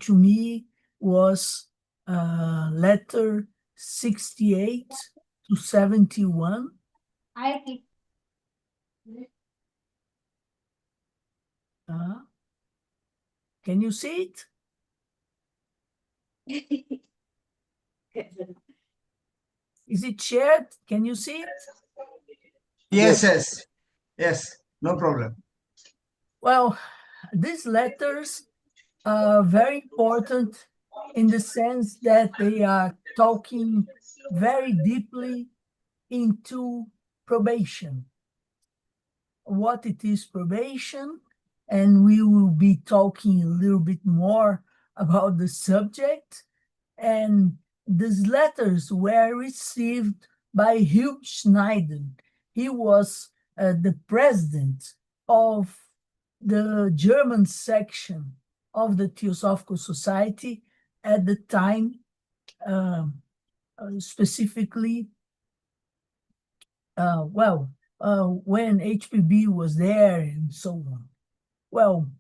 to me was letter 68 to 71. Can you see it? Is it shared? Can you see it? Yes, yes, yes, no problem. Well, these letters are very important in the sense that they are talking very deeply into probation, what it is probation, and we will be talking a little bit more about the subject. And these letters were received by Hugh Schneider. He was the president of the German section of the Theosophical Society at the time, specifically, when HPB was there and so on. Well,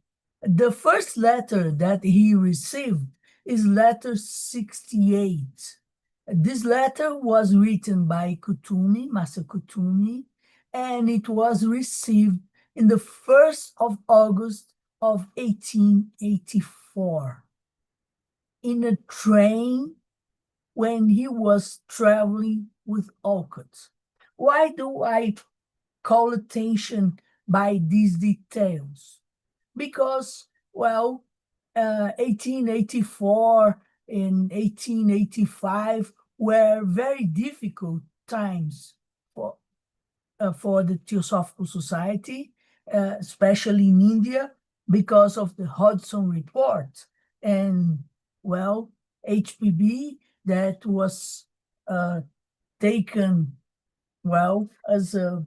the first letter that he received is letter 68. This letter was written by Kutumi, Master Kutumi, and it was received in the 1st of August of 1884 in a train when he was traveling with Alcott. Why do I call attention by these details? Because, 1884 and 1885 were very difficult times for the Theosophical Society, especially in India, because of the Hodgson Report. And, HPB that was taken, as a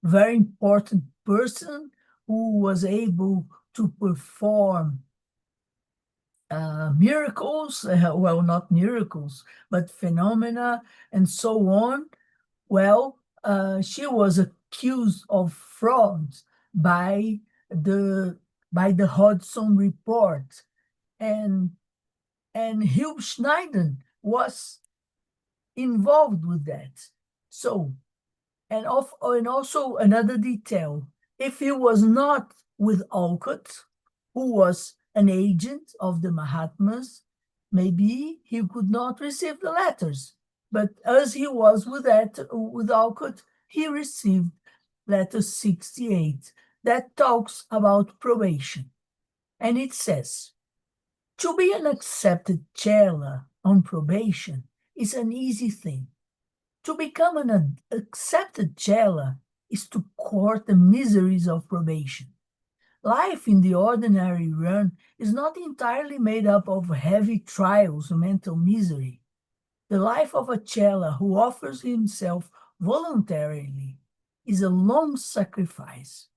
very important person who was able to perform miracles, not miracles, but phenomena and so on. She was accused of fraud by the Hodgson Report, and Hugh Schneider was involved with that. So, and also another detail, if he was not with Alcott, who was an agent of the Mahatmas, maybe he could not receive the letters. But as he was with Alcott, he received letter 68 that talks about probation. And it says, to be an accepted chela on probation is an easy thing. To become an accepted chela is to court the miseries of probation. Life in the ordinary run is not entirely made up of heavy trials and mental misery. The life of a chela who offers himself voluntarily is a long sacrifice.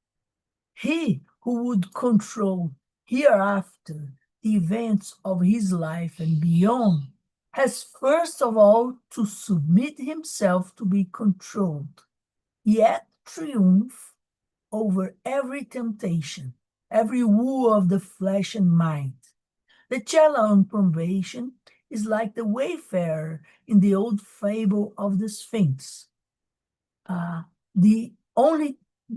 He who would control hereafter the events of his life and beyond has first of all to submit himself to be controlled, yet triumph over every temptation, every woo of the flesh and mind. The chela on probation is like the wayfarer in the old fable of the Sphinx. The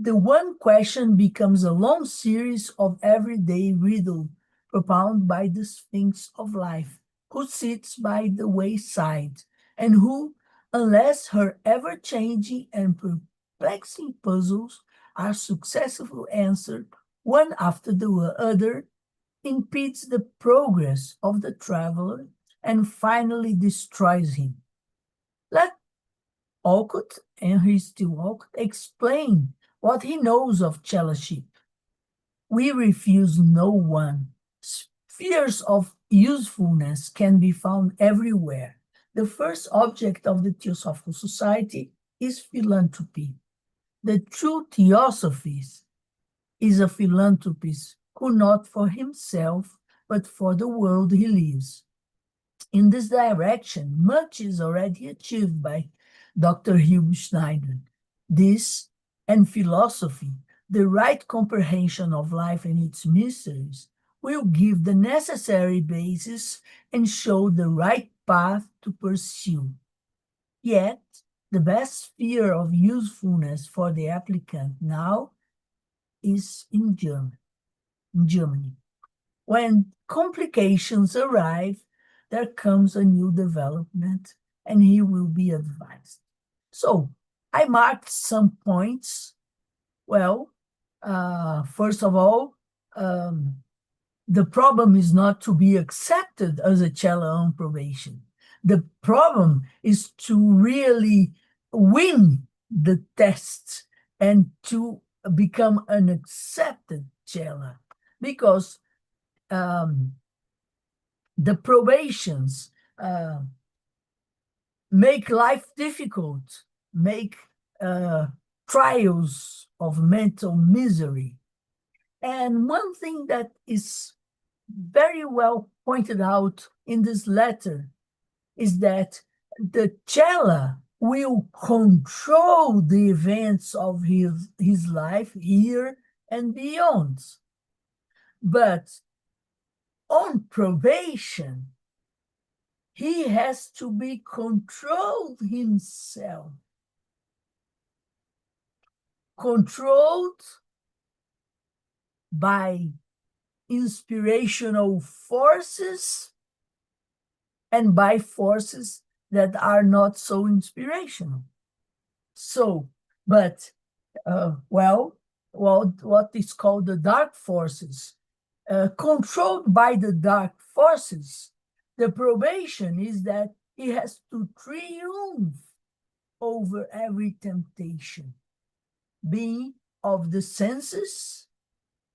one question becomes a long series of everyday riddle propounded by the Sphinx of life, who sits by the wayside, and who, unless her ever-changing and perplexing puzzles are successfully answered one after the other, impedes the progress of the traveler and finally destroys him. Let Alcott, Henry Steele Alcott, explain what he knows of fellowship. We refuse no one. Spheres of usefulness can be found everywhere. The first object of the Theosophical Society is philanthropy. The true theosophist is a philanthropist who not for himself, but for the world he lives. In this direction, much is already achieved by Dr. Hugh Schneider. This and philosophy, the right comprehension of life and its mysteries, will give the necessary basis and show the right path to pursue. Yet, the best sphere of usefulness for the applicant now is in Germany. When complications arrive, there comes a new development and he will be advised. So I marked some points. Well, first of all, the problem is not to be accepted as a cello on probation. The problem is to really win the test and to become an accepted cello, because the probations make life difficult, make trials of mental misery. And one thing that is very well pointed out in this letter is that the cello will control the events of his life here and beyond. But on probation, he has to be controlled himself. Controlled by inspirational forces and by forces that are not so inspirational. So, but, what is called the dark forces, controlled by the dark forces, the probation is that he has to triumph over every temptation, being of the senses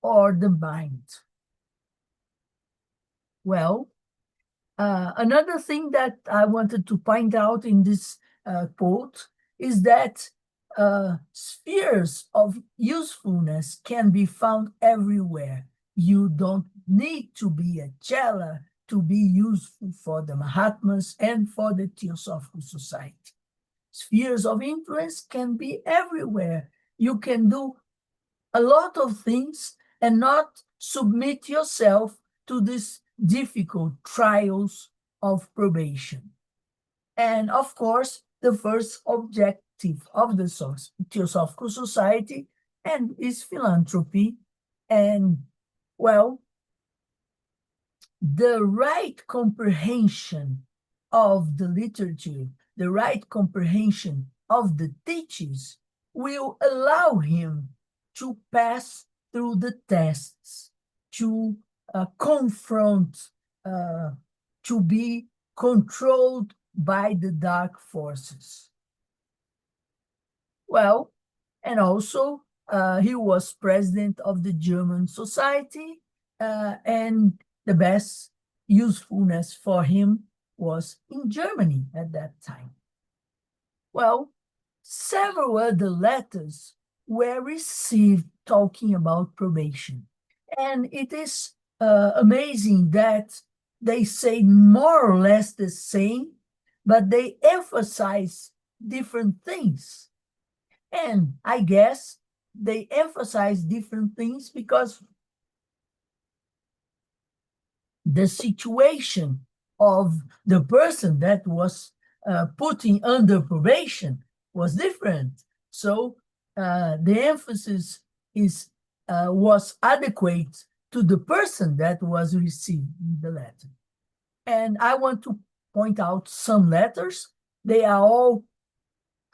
or the mind. Well, another thing that I wanted to point out in this quote is that spheres of usefulness can be found everywhere. You don't need to be a cello to be useful for the Mahatmas and for the Theosophical Society. Spheres of influence can be everywhere. You can do a lot of things and not submit yourself to these difficult trials of probation. And of course, the first objective of the Theosophical Society and is philanthropy. And, well, the right comprehension of the literature, the right comprehension of the teachings will allow him to pass through the tests, to confront, to be controlled by the dark forces. Well, and also he was president of the German Society, and the best usefulness for him was in Germany at that time. Well, several other letters were received talking about probation. And it is amazing that they say more or less the same, but they emphasize different things. And I guess they emphasize different things because the situation of the person that was putting under probation was different. So the emphasis was adequate to the person that was receiving the letter. And I want to point out some letters. They are all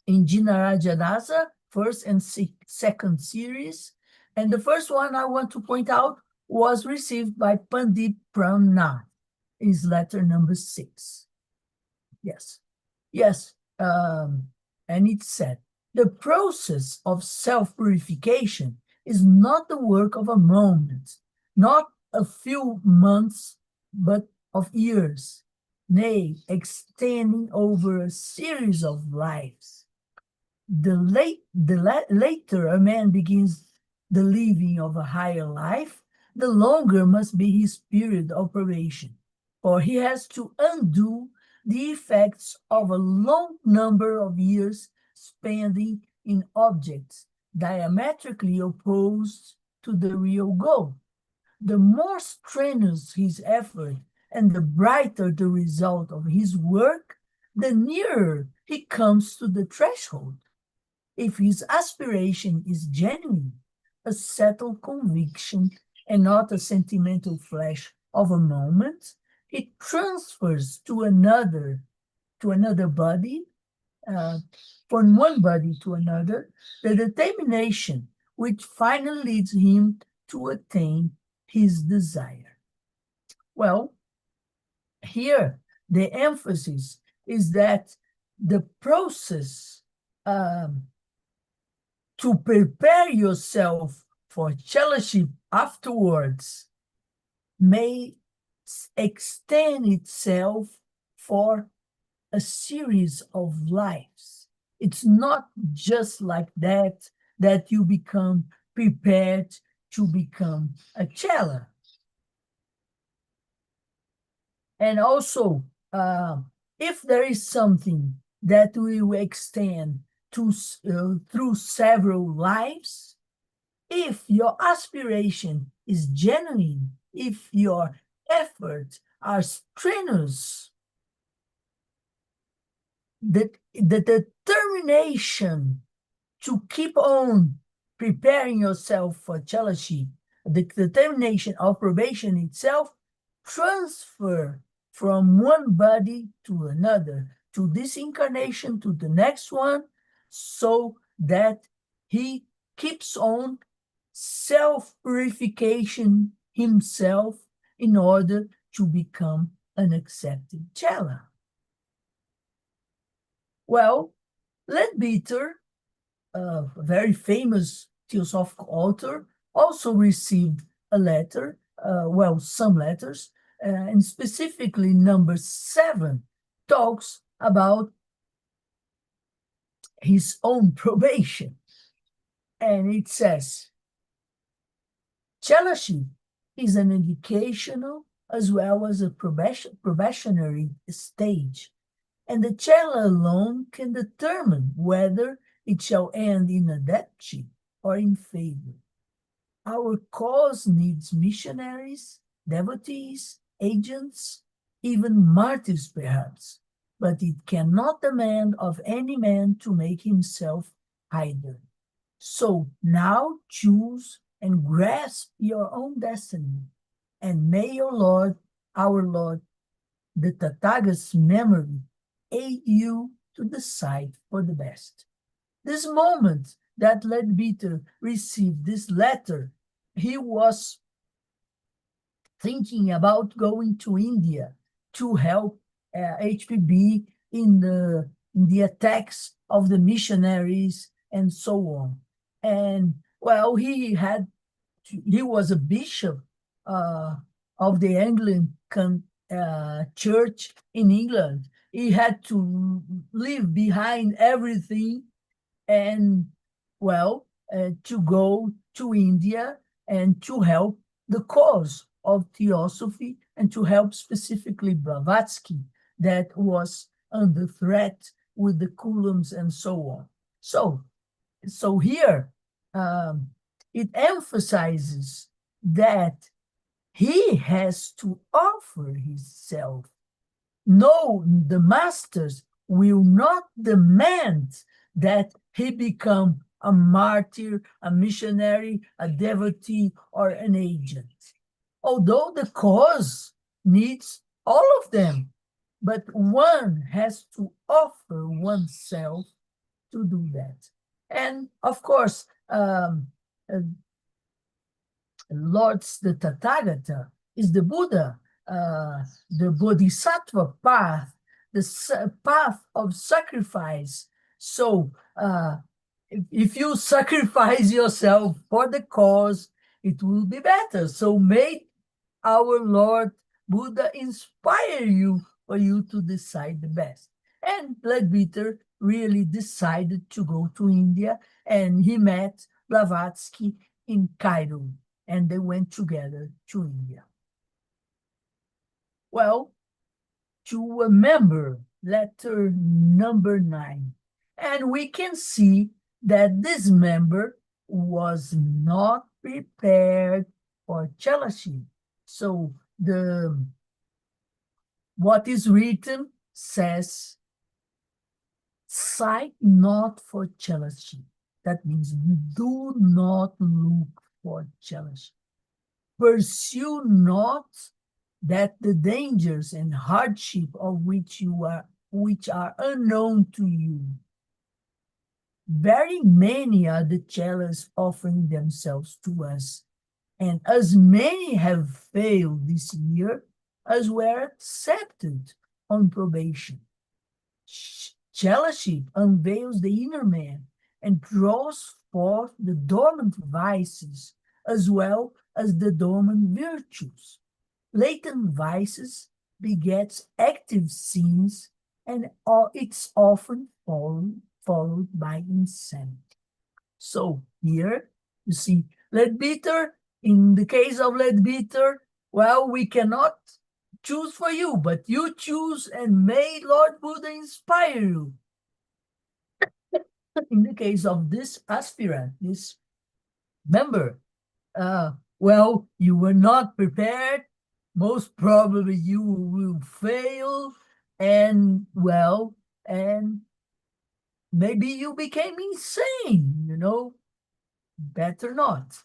in Jinarajanasa, first and second series. And the first one I want to point out was received by Pandit Pramnath, is letter number 6. Yes. And it said, the process of self-purification is not the work of a moment, not a few months, but of years, nay, extending over a series of lives. The later a man begins the living of a higher life, the longer must be his period of probation, for he has to undo the effects of a long number of years spending in objects diametrically opposed to the real goal. the more strenuous his effort and the brighter the result of his work, the nearer he comes to the threshold. If his aspiration is genuine, a settled conviction, and not a sentimental flash of a moment, it transfers to another body, uh, from one body to another, the determination which finally leads him to attain his desire. Well, here the emphasis is that the process, to prepare yourself for fellowship afterwards may extend itself for a series of lives. It's not just like that you become prepared to become a chela. And also, if there is something that will extend through several lives, if your aspiration is genuine, if your efforts are strenuous, the determination to keep on preparing yourself for fellowship, the determination of probation itself, transfer from one body to another, to this incarnation, to the next one, so that he keeps on self-purification himself in order to become an accepted chela. Well, Leadbeater, a very famous theosophical author, also received a letter, some letters, and specifically number 7 talks about his own probation. And it says, fellowship is an educational as well as a probationary stage, and the chela alone can determine whether it shall end in adeptship or in favor. Our cause needs missionaries, devotees, agents, even martyrs perhaps, but it cannot demand of any man to make himself either. So now choose and grasp your own destiny, and may your Lord, our Lord, the Tathagata's memory, aid you to decide for the best. This moment that Leadbeater received this letter, he was thinking about going to India to help HPB in the attacks of the missionaries and so on. And well, he was a bishop of the Anglican church in England. He had to leave behind everything and, to go to India and to help the cause of theosophy and to help specifically Blavatsky, that was under threat with the Coulomb and so on. So here, it emphasizes that he has to offer himself. No, the masters will not demand that he become a martyr, a missionary, a devotee, or an agent. Although the cause needs all of them, but one has to offer oneself to do that. And of course, Lord's the Tathagata is the Buddha, the Bodhisattva path, the path of sacrifice. So if you sacrifice yourself for the cause, it will be better. So may our Lord Buddha inspire you for you to decide the best. And Leadbeater really decided to go to India, and he met Blavatsky in Cairo, and they went together to India. Well, to a member, letter number 9. And we can see that this member was not prepared for jealousy. So what is written says, sigh not for jealousy. That means do not look for jealousy. Pursue not that the dangers and hardship of which are unknown to you. Very many are the jealous offering themselves to us, and as many have failed this year as were accepted on probation. Jealousy unveils the inner man and draws forth the dormant vices as well as the dormant virtues. Latent vices begets active sins, and it's often followed by insanity. So here you see Leadbeater. In the case of Leadbeater, well, we cannot choose for you, but you choose, and may Lord Buddha inspire you. In the case of this aspirant, this member, well, you were not prepared. Most probably you will fail, and well, and maybe you became insane, better not.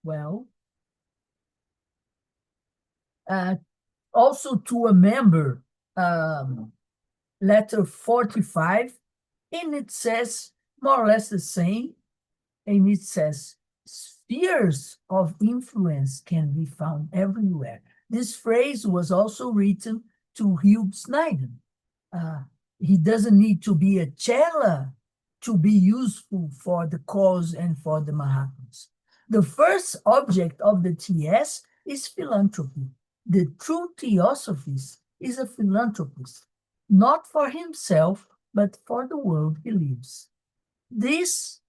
Well, also to a member, letter 45, and it says more or less the same, and it says, spheres of influence can be found everywhere. This phrase was also written to Hugh Snyder. He doesn't need to be a chela to be useful for the cause and for the Mahatmas. The first object of the TS is philanthropy. The true theosophist is a philanthropist, not for himself, but for the world he lives. This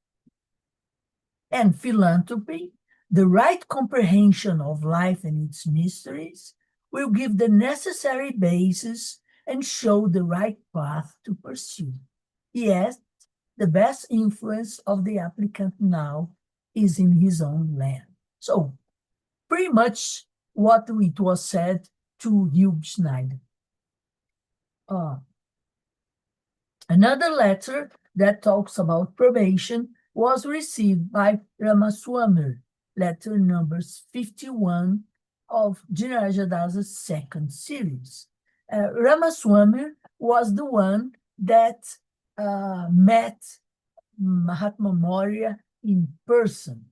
and philanthropy, the right comprehension of life and its mysteries, will give the necessary basis and show the right path to pursue. Yes, the best influence of the applicant now is in his own land. So, pretty much what it was said to Hugh Schneider. Another letter that talks about probation was received by Ramaswamy, letter numbers 51 of Jinarajadasa's second series. Ramaswamy was the one that met Mahatma Maurya in person.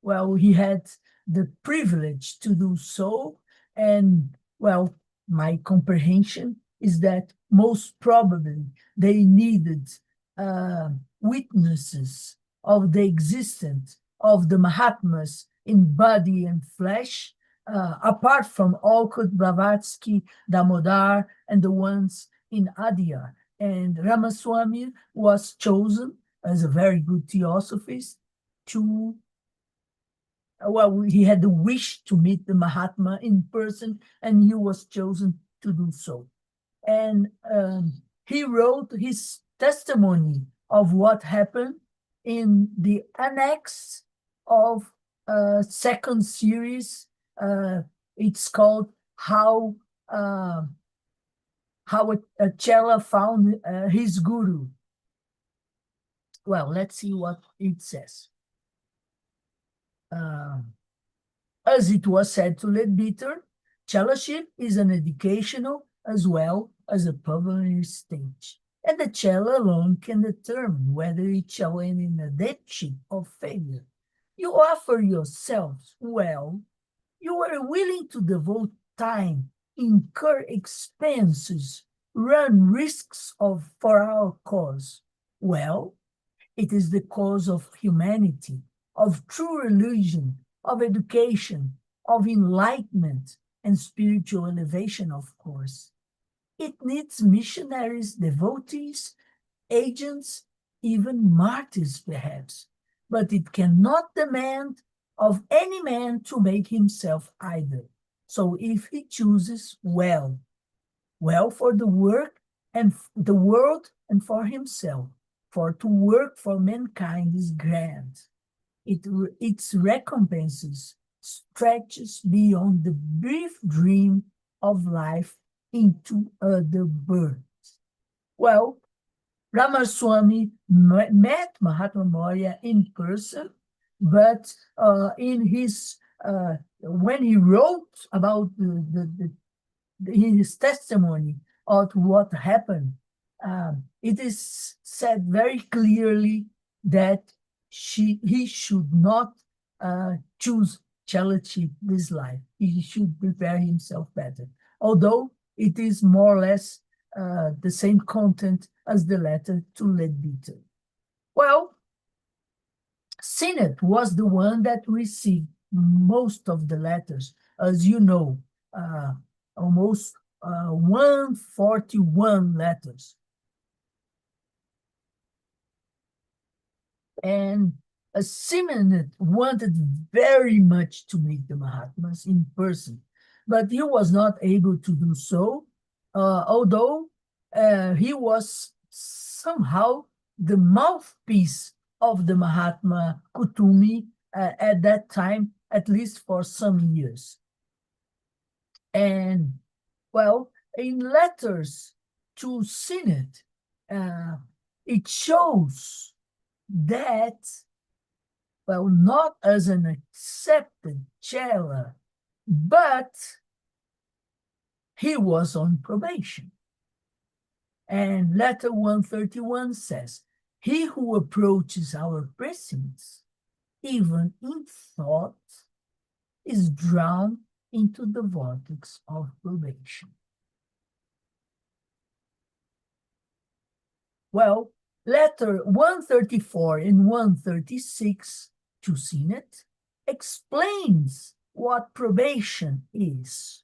Well, he had the privilege to do so, and well, my comprehension is that most probably they needed witnesses of the existence of the Mahatmas in body and flesh, apart from Alcott, Blavatsky, Damodar, and the ones in Adyar. And Ramaswamy was chosen as a very good theosophist to, well, he had the wish to meet the Mahatma in person, and he was chosen to do so. And he wrote his testimony of what happened in the annex of second series. It's called How a Chela Found His Guru. Well, let's see what it says. As it was said to Leadbeater, cellaship is an educational as well as a pulmonary stage, and the cella alone can determine whether it shall end in a deadship or failure. You offer yourselves well, you are willing to devote time, incur expenses, run risks for our cause. Well, it is the cause of humanity, of true religion, of education, of enlightenment, and spiritual elevation, of course. It needs missionaries, devotees, agents, even martyrs, perhaps, but it cannot demand of any man to make himself idle. So if he chooses well for the work and the world and for himself, for to work for mankind is grand. its recompenses stretches beyond the brief dream of life into other births. Well, Ramaswamy met Mahatma Maurya in person, but in his when he wrote about his testimony of what happened, it is said very clearly that he should not choose charity this life. He should prepare himself better. Although it is more or less the same content as the letter to Leadbeater. Well, Sinnett was the one that received most of the letters, as you know, uh, almost 141 letters. And Sinnett wanted very much to meet the Mahatmas in person, but he was not able to do so, although he was somehow the mouthpiece of the Mahatma Kutumi at that time, at least for some years. And, well, in letters to Sinnett, it shows that, well, not as an accepted Chela, but he was on probation. And letter 131 says, he who approaches our precincts, even in thought, is drowned into the vortex of probation. Well, letter 134 and 136 to Sinnett explains what probation is.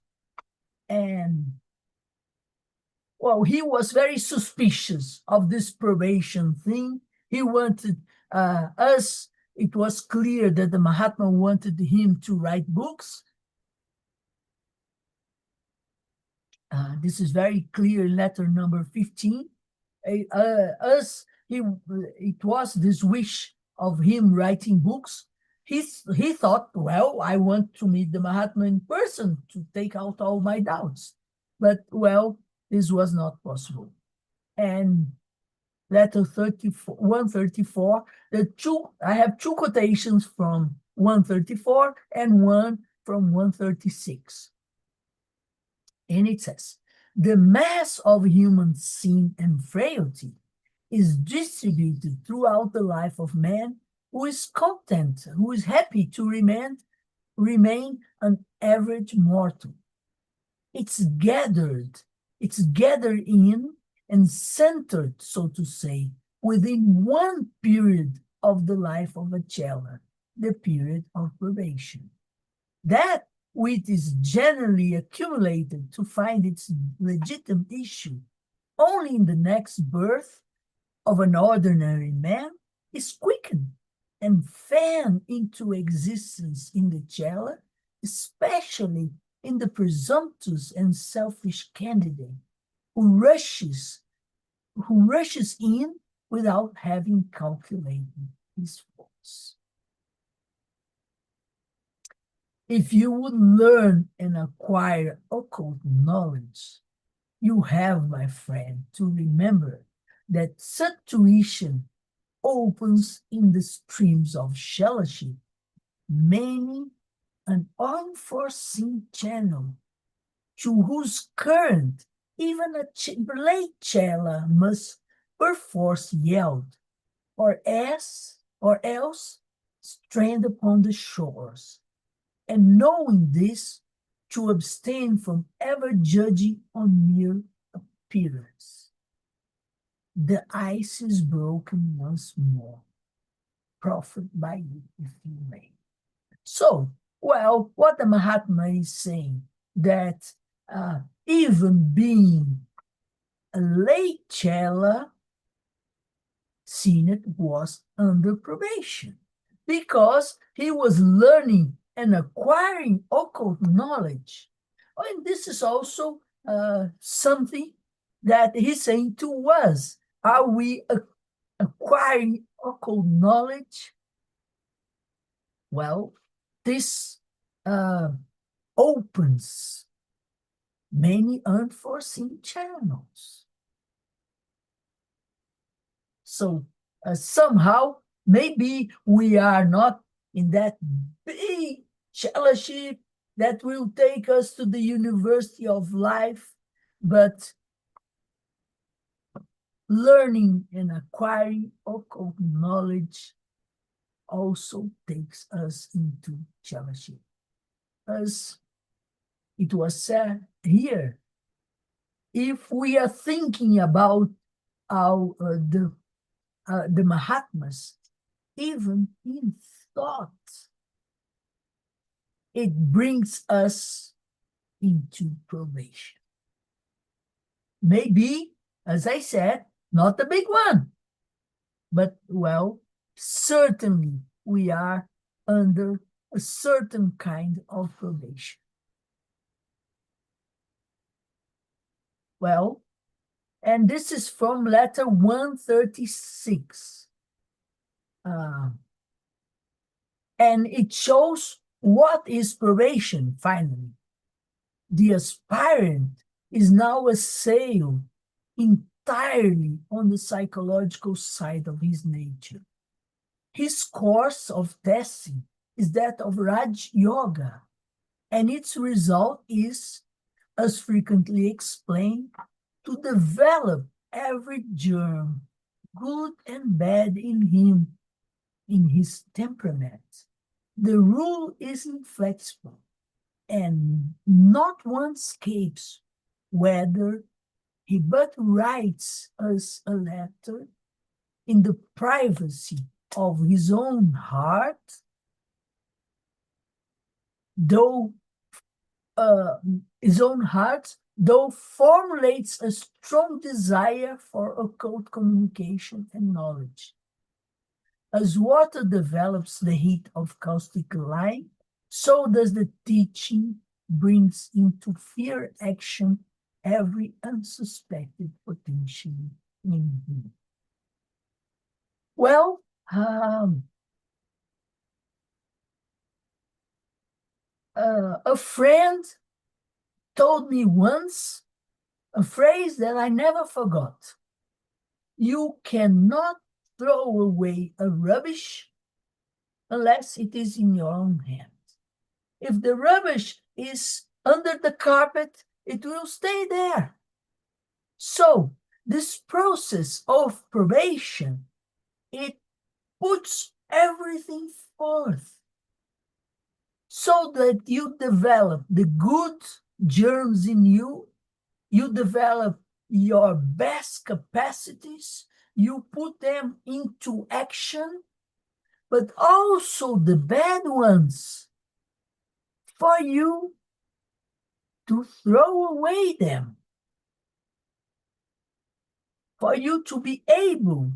And, well, he was very suspicious of this probation thing. He wanted us, it was clear that the Mahatma wanted him to write books. This is very clear in letter number 15. It was this wish of him writing books. He thought, well, I want to meet the Mahatma in person to take out all my doubts. But, well, this was not possible. And letter 134, I have two quotations from 134 and one from 136. And it says, the mass of human sin and frailty is distributed throughout the life of man who is content, who is happy to remain an average mortal. It's gathered in and centered, so to say, within one period of the life of a Chela, the period of probation. That which is generally accumulated to find its legitimate issue only in the next birth of an ordinary man is quickened and fanned into existence in the Chela, especially in the presumptuous and selfish candidate who rushes in without having calculated his force. If you would learn and acquire occult knowledge, you have, my friend, to remember that such tuition opens in the streams of fellowship many an unforeseen channel to whose current even a late Chela must perforce yield, or else strand upon the shores. And knowing this, to abstain from ever judging on mere appearance. The ice is broken once more. Profit by you if you may. So, well, what the Mahatma is saying, that even being a late Chela, Sinnett was under probation because he was learning and acquiring occult knowledge. And this is also something that he's saying to us. Are we acquiring occult knowledge? Well, this opens many unforeseen channels. So somehow, maybe we are not in that big scholarship that will take us to the University of Life, but learning and acquiring occult knowledge also takes us into fellowship. As it was said here, if we are thinking about our, the Mahatmas, even in thought, it brings us into probation. Maybe, as I said, not a big one, but well, certainly we are under a certain kind of probation. Well, and this is from letter 136. And it shows what is probation, finally. The aspirant is now assailed entirely on the psychological side of his nature. His course of testing is that of Raj Yoga, and its result is, as frequently explained, to develop every germ, good and bad, in him, in his temperament. The rule is inflexible, and not one escapes, whether he but writes us a letter in the privacy of his own heart, though his own heart, though formulates a strong desire for occult communication and knowledge. As water develops the heat of caustic lime, so does the teaching brings into fear action every unsuspected potential in him. Well, a friend told me once a phrase that I never forgot. You cannot throw away a rubbish unless it is in your own hand. If the rubbish is under the carpet, it will stay there. So this process of probation, it puts everything forth so that you develop the good germs in you, you develop your best capacities, you put them into action, but also the bad ones for you to throw away them, for you to be able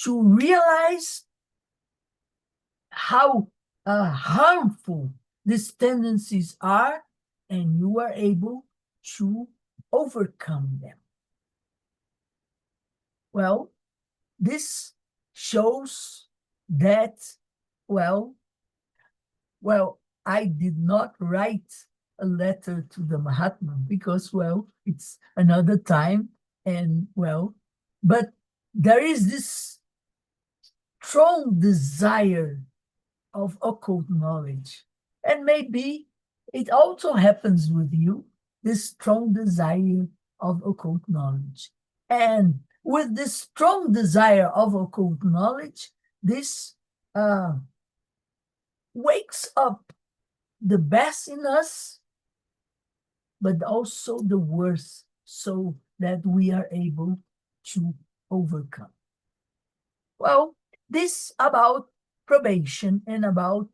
to realize how harmful these tendencies are, and you are able to overcome them. Well, this shows that, well, I did not write a letter to the Mahatma because, well, it's another time, and well, but there is this strong desire of occult knowledge. And maybe it also happens with you, this strong desire of occult knowledge. And with this strong desire of occult knowledge, this wakes up the best in us, but also the worst, so that we are able to overcome. Well, this about probation and about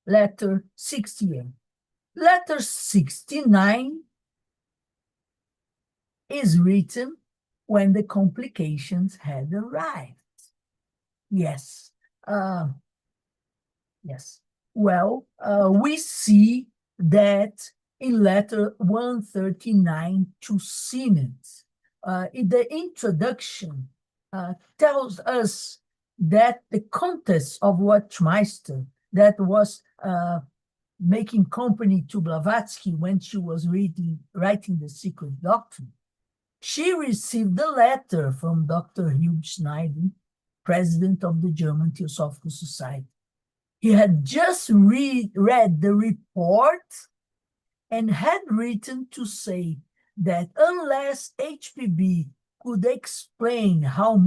letter 68. Letter 69 is written when the complications had arrived. Yes. Yes. Well, we see that in letter 139 to Siemens. In the introduction tells us that the Countess of Wachtmeister, that was making company to Blavatsky when she was writing The Secret Doctrine, she received a letter from Dr. Hugh Schneider, president of the German Theosophical Society. He had just read the report and had written to say that unless HPB could explain how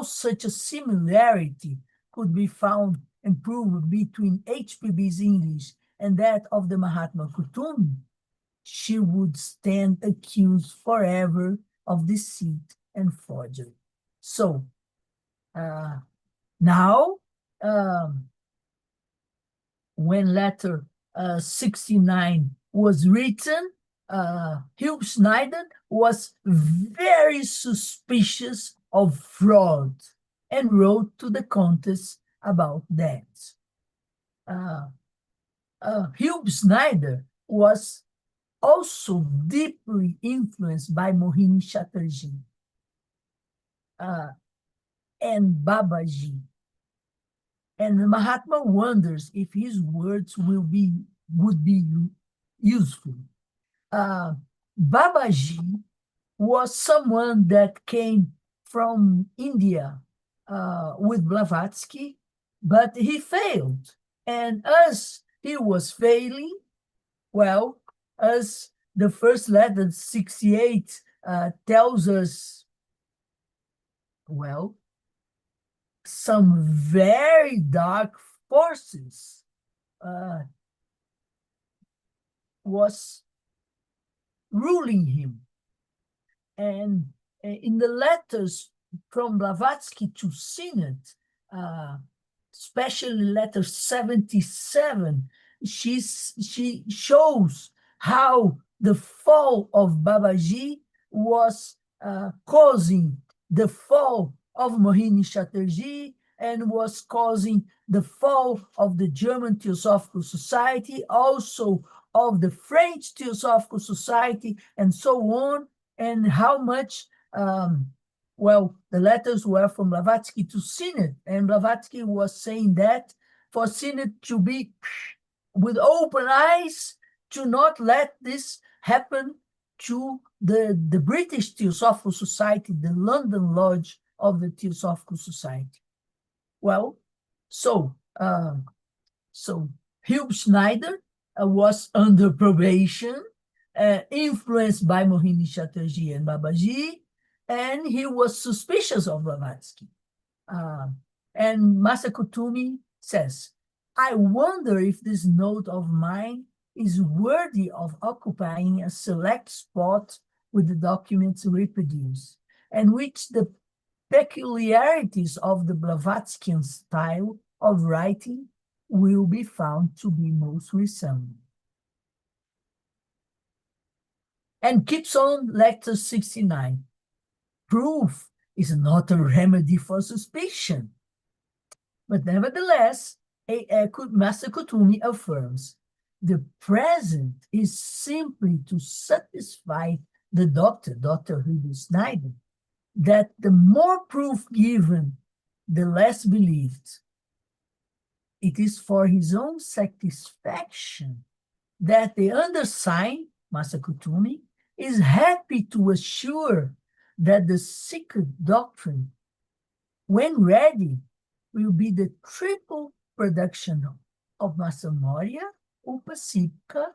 such a similarity could be found and proved between HPB's English and that of the Mahatma Kutumi, she would stand accused forever of deceit and forgery. So now, when letter 69 was written, Hugh Schneider was very suspicious of fraud and wrote to the Countess about that. Hugh Schneider was also deeply influenced by Mohini Chatterjee and Babaji. And Mahatma wonders if his words would be useful. Babaji was someone that came from India with Blavatsky, but he failed. And as he was failing, well, as the first letter, 68, tells us, well, some very dark forces was ruling him. And in the letters from Blavatsky to Synod, especially letter 77, she shows how the fall of Babaji was causing the fall of Mohini Chatterjee and was causing the fall of the German Theosophical Society, also of the French Theosophical Society, and so on, and how much, well, the letters were from Blavatsky to Synod, and Blavatsky was saying that for Synod to be with open eyes, to not let this happen to the British Theosophical Society, the London Lodge of the Theosophical Society. Well, so Hugh Schneider was under probation, influenced by Mohini Chatterjee and Babaji, and he was suspicious of Blavatsky. And Masa Kutumi says, I wonder if this note of mine is worthy of occupying a select spot with the documents reproduced, and which the peculiarities of the Blavatskyan style of writing will be found to be most resembling. And keeps on letter 69. Proof is not a remedy for suspicion. But nevertheless, Master Kutumi affirms, the present is simply to satisfy the doctor, Dr. Hugo Schneider, that the more proof given, the less believed. It is for his own satisfaction that the undersigned, Master Kutumi, is happy to assure that the secret doctrine, when ready, will be the triple production of Master Moria, Upasipka,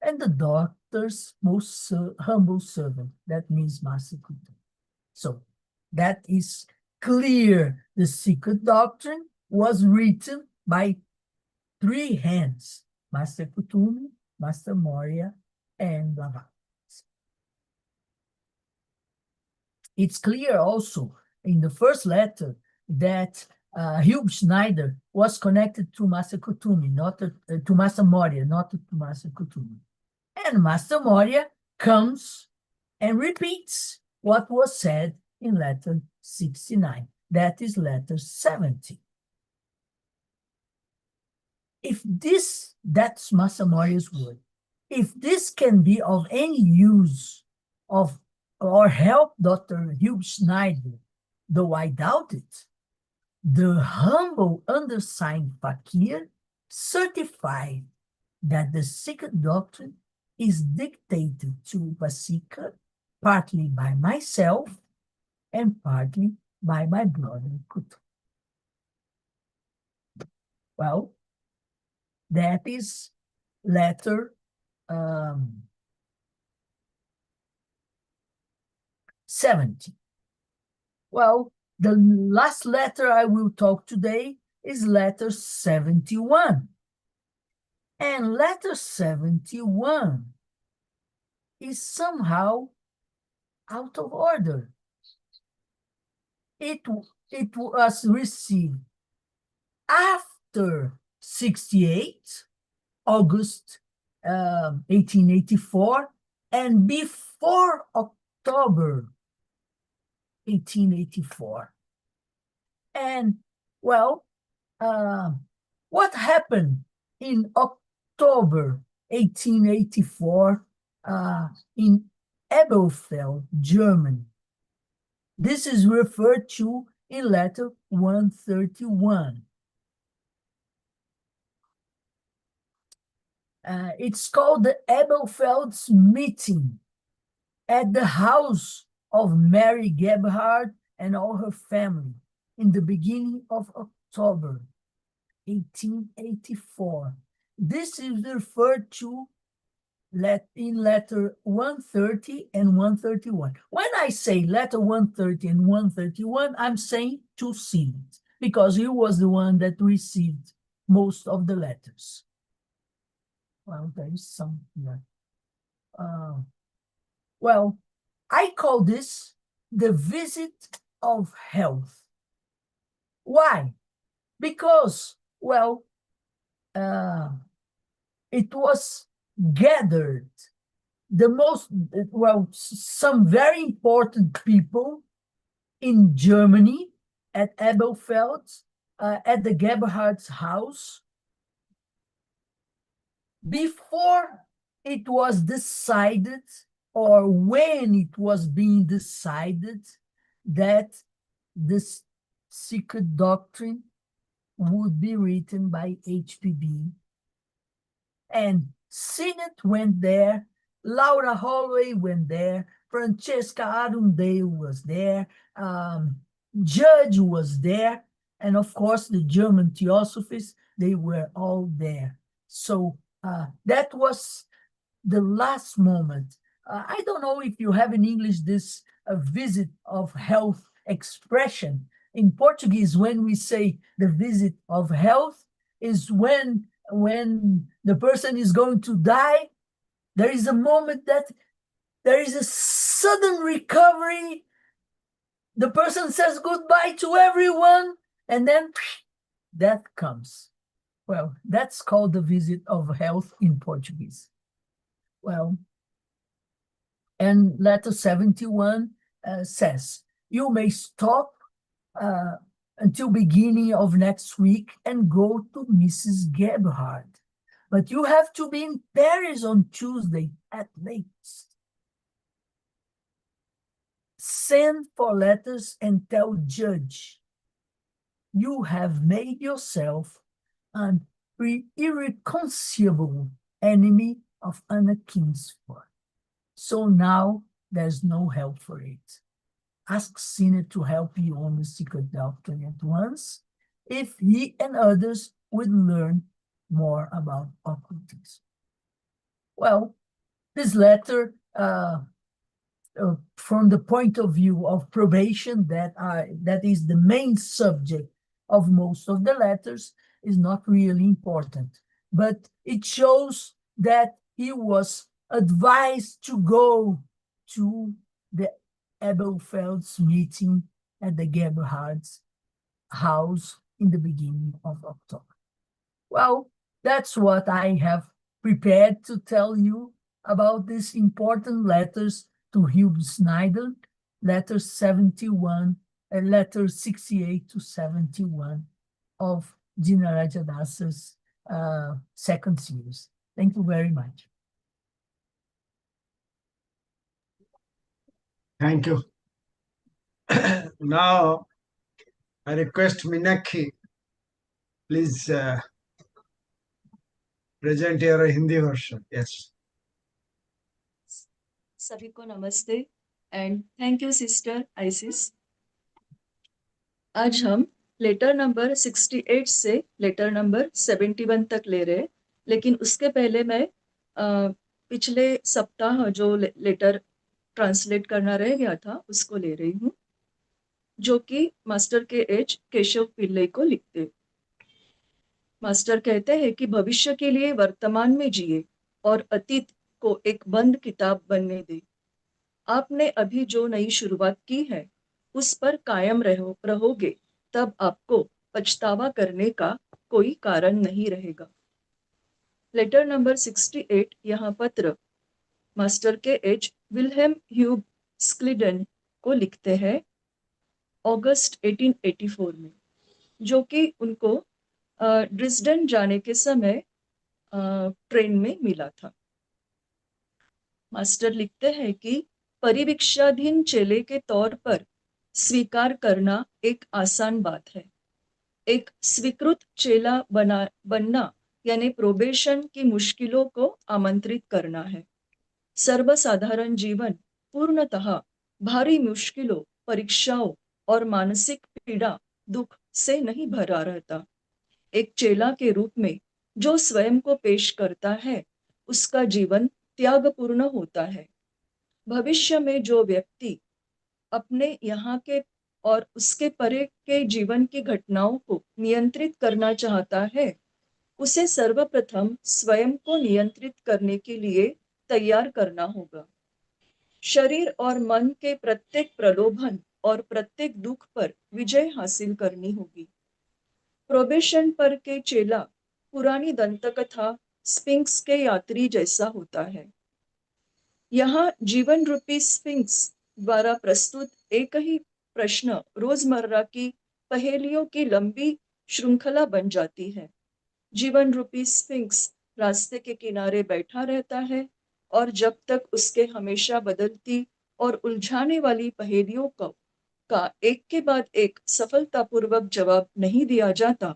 and the doctor's most humble servant. That means Master Kutumi. So that is clear. The secret doctrine was written by 3 hands, Master Kutumi, Master Moria, and Blavatsky. It's clear also in the first letter that Hugh Schneider was connected to Master Kutumi, not to Master Moria, not to Master Kutumi. And Master Moria comes and repeats what was said in letter 69. That is letter 70. If this, that's Master Moria's word, if this can be of any use of or help Dr. Hugh Schneider, though I doubt it, The humble undersigned fakir certified that the secret doctrine is dictated to Vasika partly by myself and partly by my brother Kutu. Well, that is letter 70. Well, the last letter I will talk today is letter 71. And letter 71 is somehow out of order. It was received after 68, August 1884, and before October 1884. And, well, what happened in October 1884 in Ebelfeld, Germany? This is referred to in letter 131. It's called the Ebelfeld's meeting at the house of Mary Gebhard and all her family in the beginning of October 1884. This is referred to in letter 130 and 131. When I say letter 130 and 131, I'm saying to Siemens, because he was the one that received most of the letters. Well, there is some here. Well, I call this the visit of health. Why? Because, well, it was gathered some very important people in Germany at Ebelfeld, at the Gebhard's house, before it was decided, or when it was being decided, that this secret doctrine would be written by HPB. And Sinnett went there, Laura Holloway went there, Francesca Arundale was there, Judge was there, and of course the German Theosophists, they were all there. So that was the last moment. I don't know if you have in English this visit of health expression. In Portuguese, when we say the visit of health, is when the person is going to die, there is a moment that there is a sudden recovery. The person says goodbye to everyone, and then death comes. Well, that's called the visit of health in Portuguese. Well, and letter 71 says, you may stop until beginning of next week and go to Mrs. Gebhard. But you have to be in Paris on Tuesday at latest. Send for letters and tell Judge you have made yourself an irreconcilable enemy of Anna Kingsford. So now there's no help for it. Ask Sinnett to help you on the secret doctrine at once, if he and others would learn more about occultism. Well, this letter, from the point of view of probation, that is the main subject of most of the letters, is not really important. But it shows that he was advised to go to the Ebelfeld's meeting at the Gebhard's house in the beginning of October. Well, that's what I have prepared to tell you about these important letters to Hugh Snyder, letter 71, and letter 68 to 71 of Dina Rajadasa's second series. Thank you very much. Thank you. Now, I request Minakshi, please present your Hindi version. Yes. सभी को नमस्ते and thank you sister ISIS. आज हम letter number 68 से letter number 71 तक ले रहे हैं, लेकिन उसके पहले मैं पिछले सप्ताह जो लेटर ट्रांसलेट करना रह गया था उसको ले रही हूँ, जो कि मास्टर के एच केशव पिल्ले को लिखते। मास्टर कहते हैं कि भविष्य के लिए वर्तमान में जिए और अतीत को एक बंद किताब बनने दे। आपने अभी जो नई शुरुआत की है उस पर कायम रहोगे, तब आपको पछतावा करने का कोई कारण नहीं रहेगा। लेटर नंबर 68 यहाँ पत्र मास्टर के एच विल्हेम ह्यूब स्क्लिडन को लिखते हैं अगस्त 1884 में, जो कि उनको ड्रिस्डन जाने के समय ट्रेन में मिला था। मास्टर लिखते हैं कि परिवीक्षाधीन चेले के तौर पर स्वीकार करना एक आसान बात है। एक स्वीकृत चेला बनना यानी प्रोबेशन की मुश्किलों को आमंत्रित करना है। सर्वसाधारण जीवन पूर्णतः भारी मुश्किलों, परीक्षाओं और मानसिक पीड़ा दुख से नहीं भरा रहता। एक चेला के रूप में जो स्वयं को पेश करता है उसका जीवन त्यागपूर्ण होता है। भविष्य में जो व्यक्ति अपने यहाँ के और उसके परे के जीवन की घटनाओं को नियंत्रित करना चाहता है, उसे सर्वप्रथम स्वयं को नियंत्रित करने के लिए तैयार करना होगा। शरीर और मन के प्रत्येक प्रलोभन और प्रत्येक दुख पर विजय हासिल करनी होगी। प्रोबेशन पर के चेला पुरानी दंतकथा स्फिंक्स के यात्री जैसा होता है। यहाँ जीवन रूपी स्फिंक्स द्वारा प्रस्तुत एक ही प्रश्न रोजमर्रा की पहेलियों की लंबी श्रृंखला बन जाती है। जीवन रूपी स्फिंक्स रास्ते के किनारे बैठा रहता है और जब तक उसके हमेशा बदलती और उलझाने वाली पहेलियों का एक के बाद एक सफलतापूर्वक जवाब नहीं दिया जाता,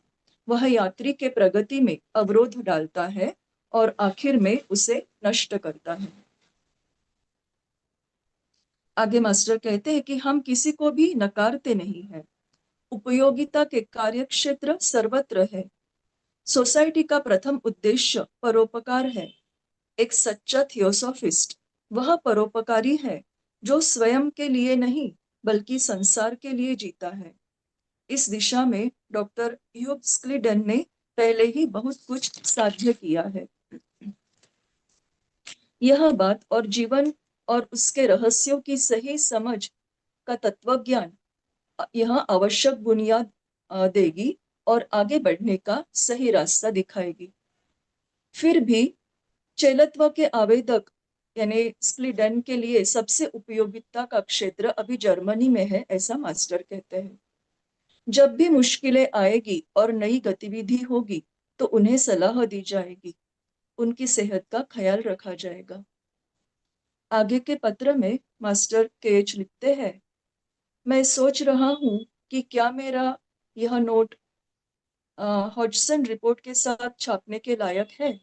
वह यात्री के प्रगति में अवरोध डालता है और आखिर में उसे नष्ट करता है। आगे मास्टर कहते हैं कि हम किसी को भी नकारते नहीं हैं। उपयोगिता के कार्यक्षेत्र सर्वत्र है। सोसाइटी का प्रथम उद्देश्य परोपकार है। एक सच्चा थियोसॉफिस्ट वह परोपकारी है जो स्वयं के लिए नहीं बल्कि संसार के लिए जीता है। इस दिशा में डॉक्टर ह्यूब स्क्लिडन ने पहले ही बहुत कुछ साध्य किया है। यह बात और जीवन और उसके रहस्यों की सही समझ का तत्वज्ञान यह आवश्यक बुनियाद देगी और आगे बढ़ने का सही रास्ता दिखाएगी। फिर भी चेलत्व के आवेदक यानी स्क्लिडन के लिए सबसे उपयोगिता का क्षेत्र अभी जर्मनी में है, ऐसा मास्टर कहते हैं। जब भी मुश्किलें आएगी और नई गतिविधि होगी तो उन्हें सलाह दी जाएगी, उनकी सेहत का ख्याल रखा जाएगा। आगे के पत्र में मास्टर केच लिखते हैं, मैं सोच रहा हूँ कि क्या मेरा यह नोट हॉजसन रिपोर्ट के साथ छापने के लायक है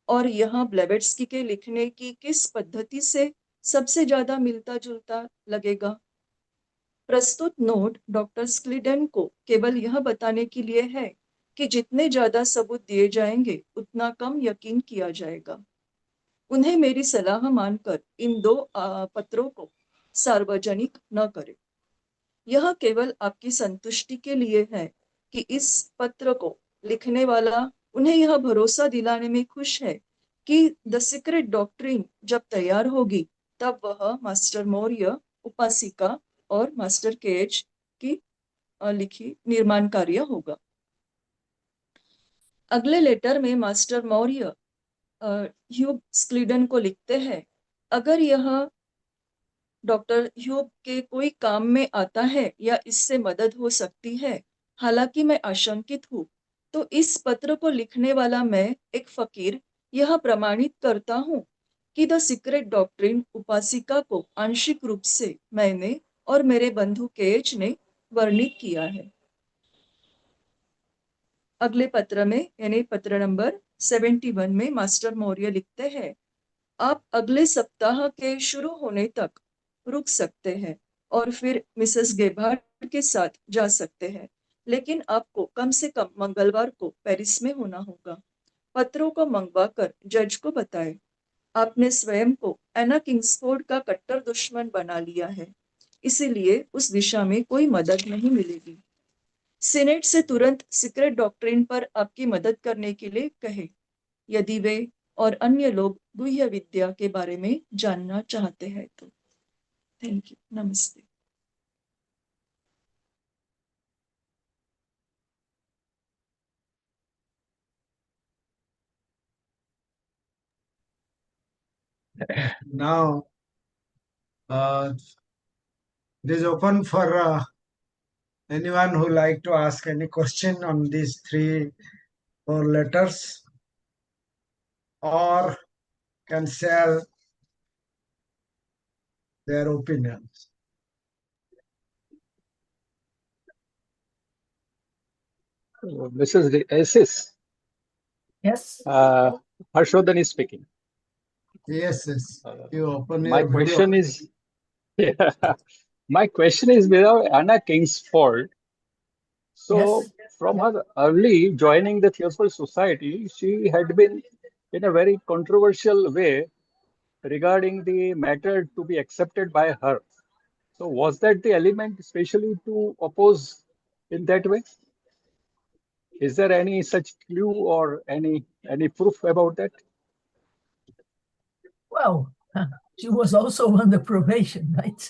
और यह ब्लेवेट्स्की के लिखने की किस पद्धति से सबसे ज्यादा मिलता जुलता लगेगा। प्रस्तुत नोट डॉक्टर स्क्लिडन को केवल यह बताने के लिए है कि जितने ज्यादा सबूत दिए जाएंगे उतना कम यकीन किया जाएगा। उन्हें मेरी सलाह मानकर इन दो पत्रों को सार्वजनिक न करें। यह केवल आपकी संतुष्टि के लिए है कि इस पत्र को लिखने वाला उन्हें यह भरोसा दिलाने में खुश है कि द सीक्रेट डॉक्ट्रिन जब तैयार होगी तब वह मास्टर मौर्य, उपासिका और मास्टर केज की लिखी निर्माण कार्य होगा। अगले लेटर में मास्टर मौर्य ह्यूब स्क्लिडन को लिखते हैं, अगर यह डॉक्टर ह्यूब के कोई काम में आता है या इससे मदद हो सकती है, हालांकि मैं आशंकित हूँ, तो इस पत्र को लिखने वाला मैं एक फकीर यह प्रमाणित करता हूँ कि द सीक्रेट डॉक्ट्रिन उपासिका को आंशिक रूप से मैंने और मेरे बंधु केच ने वर्णित किया है। अगले पत्र में यानी पत्र नंबर 71 में मास्टर मौर्य लिखते हैं, आप अगले सप्ताह के शुरू होने तक रुक सकते हैं और फिर मिसेस गेभार्ड के साथ जा सकते हैं, लेकिन आपको कम से कम मंगलवार को पेरिस में होना होगा। पत्रों को मंगवाकर जज को बताएं, आपने स्वयं को एना किंग्सफोर्ड का कट्टर दुश्मन बना लिया है, इसीलिए उस दिशा में कोई मदद नहीं मिलेगी। सीनेट से तुरंत सीक्रेट डॉक्ट्रिन पर आपकी मदद करने के लिए कहे, यदि वे और अन्य लोग गुह्य विद्या के बारे में जानना चाहते हैं तो। थैंक यू, नमस्ते। Now, it is open for anyone who like to ask any question on these 3 4 letters, or can share their opinions. Mrs. Isis, Yes. Harshodhan is speaking. Yes, you open My your video. question is, my question is without Anna Kingsford. So, Yes. from her early joining the Theosophical Society, she had been in a very controversial way regarding the matter to be accepted by her. So, was that the element especially to oppose in that way? Is there any such clue or any proof about that? Well, she was also under probation, right?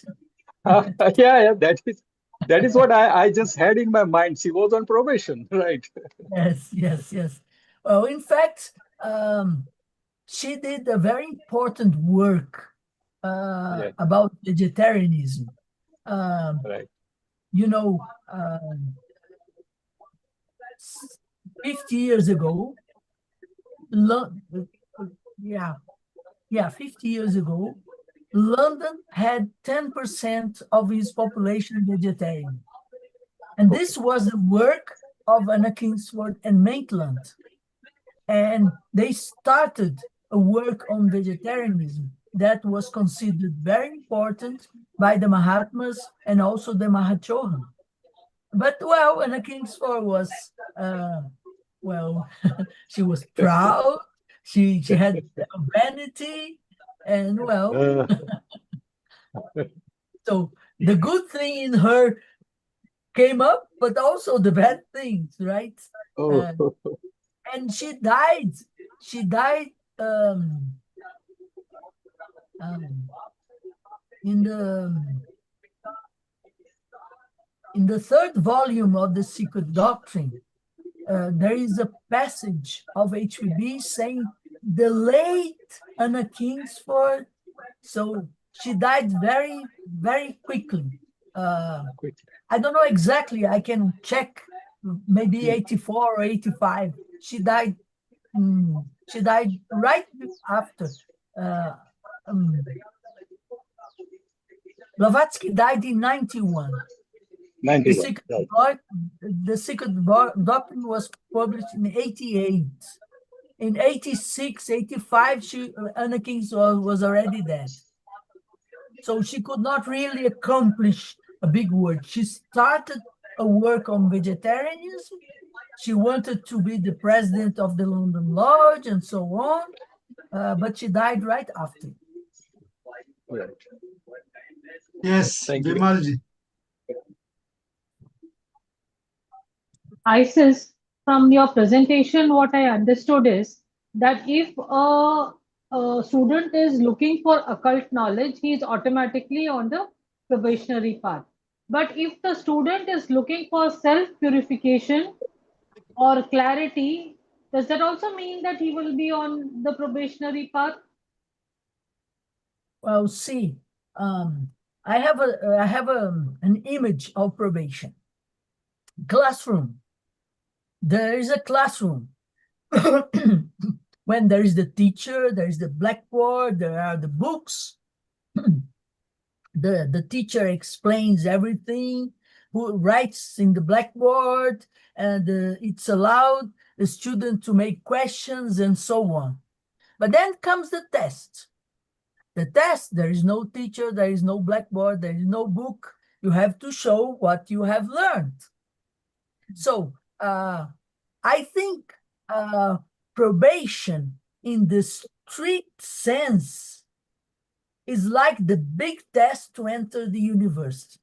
Yeah, that is what I just had in my mind. She was on probation, right? Yes. Well, in fact, she did a very important work Yeah, about vegetarianism. right. You know, 50 years ago, yeah, 50 years ago, London had 10% of its population vegetarian. And this was the work of Anna Kingsford and Maitland. And they started a work on vegetarianism that was considered very important by the Mahatmas and also the Mahachohan. But well, Anna Kingsford was, she was proud. She had vanity, and well, so the good thing in her came up, but also the bad things, right? Oh, And she died. She died um, in the third volume of the Secret Doctrine. There is a passage of HPB saying the late Anna Kingsford. So she died very, very quickly. quick. I don't know exactly. I can check. Maybe 84 or 85. She died. She died right after. Blavatsky died in 91. The 91, secret, right. the secret doctrine was published in 88. In 86, 85, Anna Kingsford was already dead. So she could not really accomplish a big work. She started a work on vegetarianism. She wanted to be the president of the London Lodge and so on, but she died right after. Right. Yes, Thank you. Bimalji. Isis, from your presentation, what I understood is that if a student is looking for occult knowledge, he is automatically on the probationary path. But if the student is looking for self-purification or clarity, does that also mean that he will be on the probationary path? Well, see, I have an image of probation. Classroom. There is a classroom. When there is the teacher, there is the blackboard, there are the books. The teacher explains everything. who writes in the blackboard, and it's allowed the student to make questions and so on. But then comes the test. The test, there is no teacher, there is no blackboard, there is no book. You have to show what you have learned. So I think probation in the strict sense is like the big test to enter the university.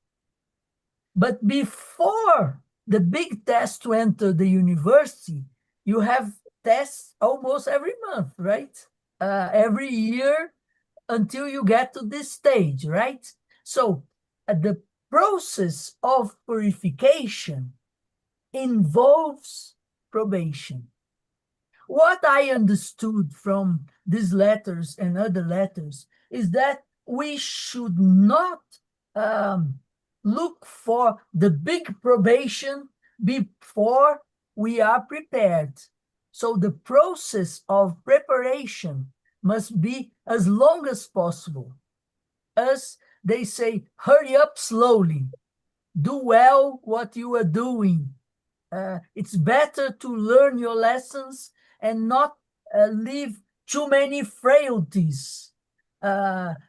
But before the big test to enter the university, you have tests almost every month, right? Every year until you get to this stage, right? So the process of purification involves probation. What I understood from these letters and other letters is that we should not look for the big probation before we are prepared. So the process of preparation must be as long as possible. As they say, hurry up slowly. Do well what you are doing. It's better to learn your lessons and not leave too many frailties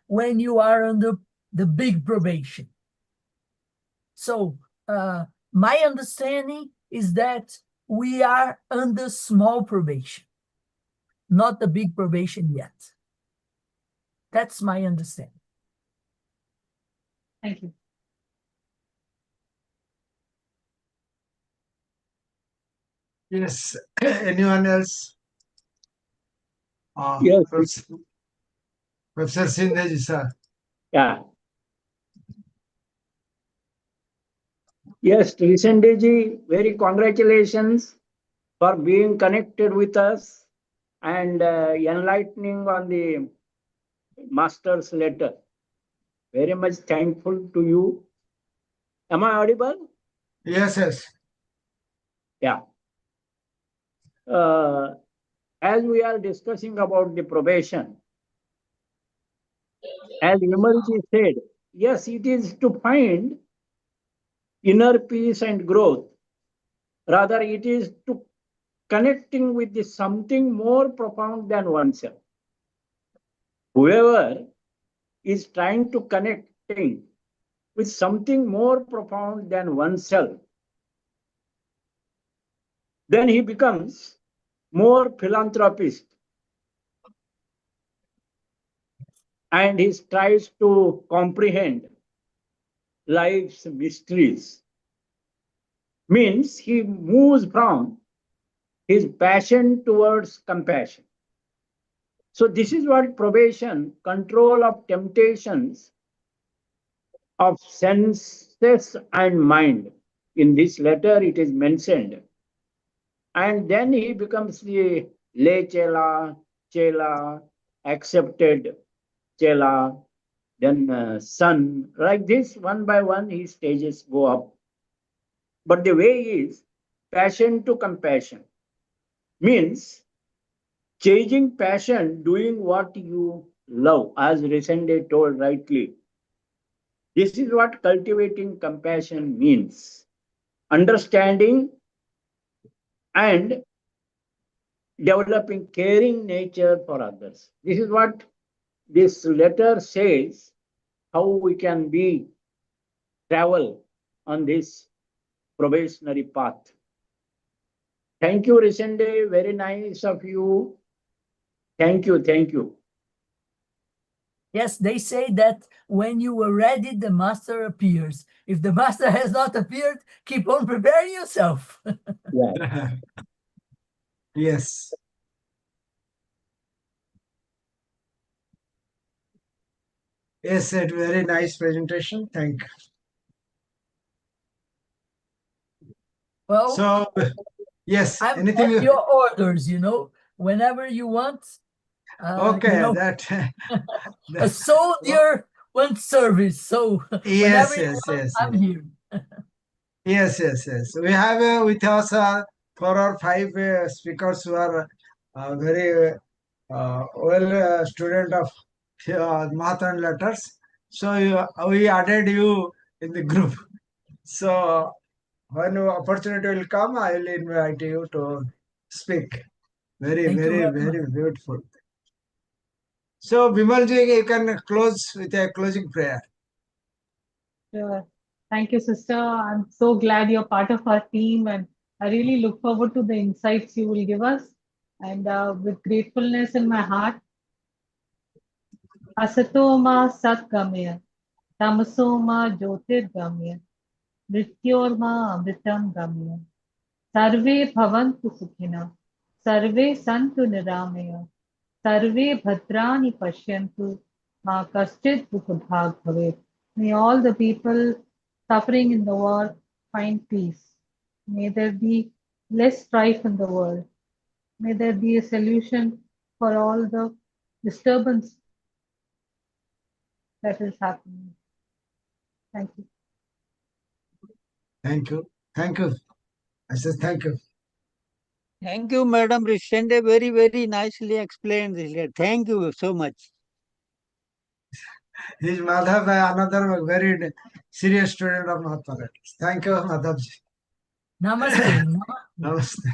when you are under the big probation. So my understanding is that we are under small probation, not the big probation yet. That's my understanding. Thank you. Yes. Anyone else? Yes, Professor Sindhji, sir. yeah. Yes, Resende ji, very congratulations for being connected with us and enlightening on the master's letter. Very much thankful to you. Am I audible? Yes, yes. Yeah. As we are discussing about the probation, as Vimalji said, yes, it is to find inner peace and growth. Rather, it is to connecting with the something more profound than oneself. Whoever is trying to connecting with something more profound than oneself, then he becomes more philanthropist and he tries to comprehend life's mysteries. Means he moves from his passion towards compassion. So this is what probation, control of temptations of senses and mind. In this letter, it is mentioned. And then he becomes the lay chela, accepted chela, then son. Like this, one by one, his stages go up. But the way is passion to compassion. Means changing passion, doing what you love, as Resende told rightly. This is what cultivating compassion means. Understanding and developing caring nature for others. This is what this letter says, how we can be travel on this probationary path. Thank you, Resende. Very nice of you. Thank you. Thank you. Yes, they say that when you are ready, the master appears. If the master has not appeared, keep on preparing yourself. Yeah. Yes. Yes, a very nice presentation. Thank you. Well, So, yes, I'm anything? at your orders, whenever you want. Okay, that. A soldier wants service. So whenever Yes, you yes, want, yes, I'm yes. here. Yes, yes, yes. We have with us 4 or 5 speakers who are very well student of math and letters. So we added you in the group. So when opportunity will come, I will invite you to speak. Very, Thank you very, very much. very beautiful. So Bimalji, you can close with a closing prayer. Sure. Thank you, sister. I'm so glad you're part of our team, and I really look forward to the insights you will give us. And with gratefulness in my heart, Asatoma Satgamya, Tamasoma Jyotirgamya, Mrityorma Amritam Gamya. Sarve Bhavantu Sukhina, Sarve Santu Niramaya, Sarve Bhadrani Pashyantu, Ma Kaschit Dukhabhag Bhavet. May all the people suffering in the war find peace. May there be less strife in the world. May there be a solution for all the disturbance that is happening. Thank you. Thank you. Thank you. I said thank you. Thank you, Madam Resende. Very, very nicely explained this. Thank you so much. He is Madhav, another very serious student of Mahatma Gandhi. Thank you, Madhavji. Namaste. Namaste. Namaste.